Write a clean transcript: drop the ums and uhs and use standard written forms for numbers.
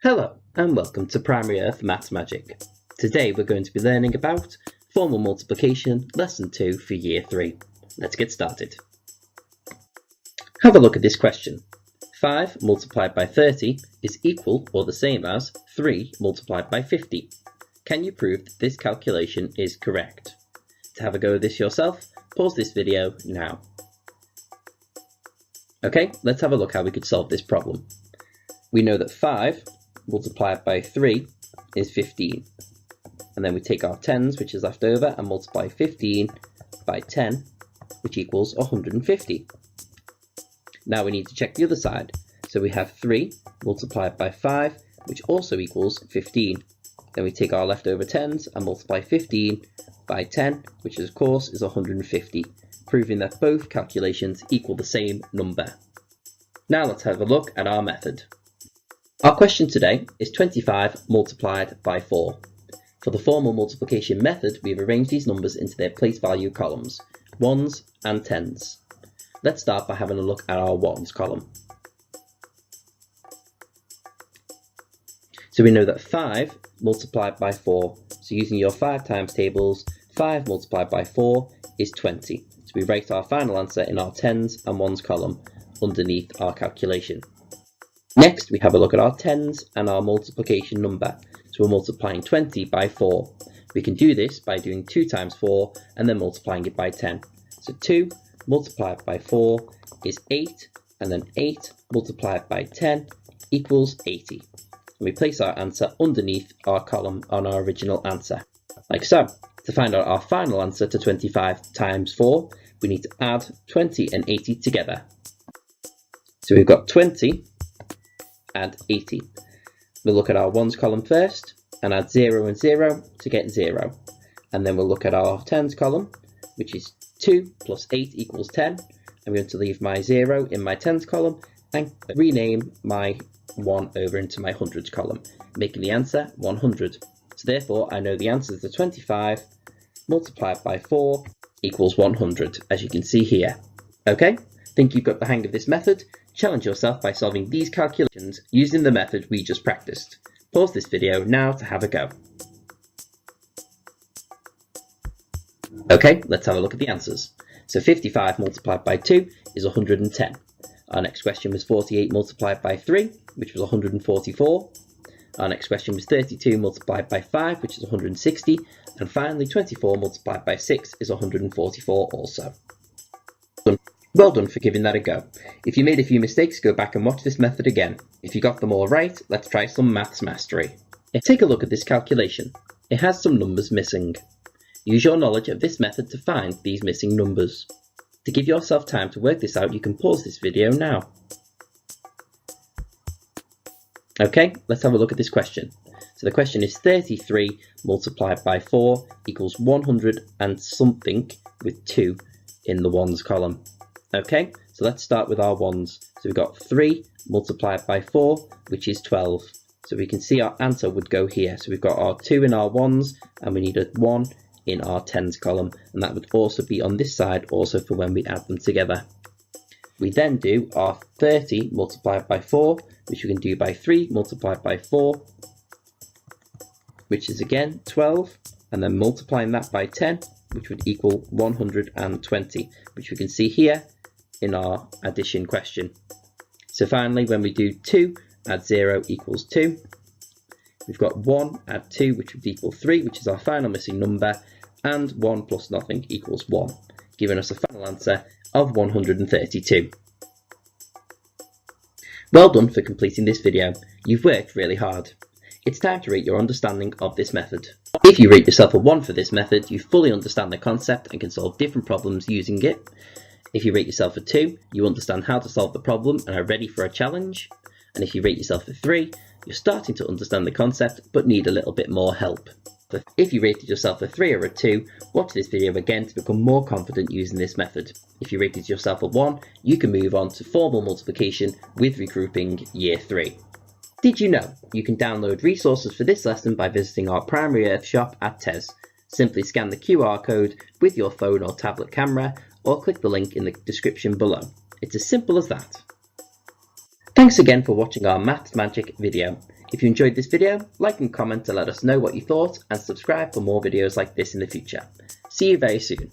Hello and welcome to Primary Earth Maths Magic. Today we're going to be learning about formal multiplication lesson 2 for year 3. Let's get started. Have a look at this question. 5 multiplied by 30 is equal or the same as 3 multiplied by 50. Can you prove that this calculation is correct? To have a go at this yourself, pause this video now. Okay, let's have a look how we could solve this problem. We know that 5 multiplied by 3 is 15. And then we take our tens, which is left over, and multiply 15 by 10, which equals 150. Now we need to check the other side. So we have 3 multiplied by 5, which also equals 15. Then we take our leftover tens and multiply 15 by 10, which of course is 150, proving that both calculations equal the same number. Now let's have a look at our method. Our question today is 25 multiplied by 4. For the formal multiplication method, we've arranged these numbers into their place value columns, ones and tens. Let's start by having a look at our ones column. So we know that 5 multiplied by 4, so using your 5 times tables, 5 multiplied by 4 is 20. So we write our final answer in our tens and ones column underneath our calculation. Next, we have a look at our tens and our multiplication number. So we're multiplying 20 by 4. We can do this by doing 2 times 4 and then multiplying it by 10. So 2 multiplied by 4 is 8, and then 8 multiplied by 10 equals 80. And we place our answer underneath our column on our original answer, like so. To find out our final answer to 25 times 4, we need to add 20 and 80 together. So we've got 20 and 80. We'll look at our ones column first and add 0 and 0 to get 0. And then we'll look at our tens column, which is 2 plus 8 equals 10. I'm going to leave my 0 in my tens column and rename my 1 over into my hundreds column, making the answer 100. So therefore I know the answer to 25 multiplied by 4 equals 100, as you can see here. Okay, think you've got the hang of this method? Challenge yourself by solving these calculations using the method we just practiced. Pause this video now to have a go. Okay, let's have a look at the answers. So 55 multiplied by 2 is 110. Our next question was 48 multiplied by 3, which was 144. Our next question was 32 multiplied by 5, which is 160. And finally, 24 multiplied by 6 is 144 also. Well done for giving that a go. If you made a few mistakes, go back and watch this method again. If you got them all right, let's try some maths mastery. Take a look at this calculation. It has some numbers missing. Use your knowledge of this method to find these missing numbers. To give yourself time to work this out, you can pause this video now. Okay, let's have a look at this question. So the question is 33 multiplied by 4 equals 100 and something with 2 in the ones column. Okay, so let's start with our ones. So we've got 3 multiplied by 4, which is 12. So we can see our answer would go here. So we've got our 2 in our ones and we need a 1 in our tens column, and that would also be on this side also for when we add them together. We then do our 30 multiplied by 4, which we can do by 3 multiplied by 4, which is again 12, and then multiplying that by 10, which would equal 120, which we can see here in our addition question. So finally, when we do 2 add 0 equals 2, we've got 1 add 2, which would equal 3, which is our final missing number, and 1 plus nothing equals 1, giving us a final answer of 132. Well done for completing this video. You've worked really hard. It's time to rate your understanding of this method. If you rate yourself a 1 for this method, you fully understand the concept and can solve different problems using it. If you rate yourself a 2, you understand how to solve the problem and are ready for a challenge. And if you rate yourself a 3, you're starting to understand the concept but need a little bit more help. If you rated yourself a 3 or a 2, watch this video again to become more confident using this method. If you rated yourself a 1, you can move on to formal multiplication with regrouping year 3. Did you know you can download resources for this lesson by visiting our Primary Earth shop at TES? Simply scan the QR code with your phone or tablet camera or click the link in the description below. It's as simple as that. Thanks again for watching our Maths Magic video. If you enjoyed this video, like and comment to let us know what you thought, and subscribe for more videos like this in the future. See you very soon.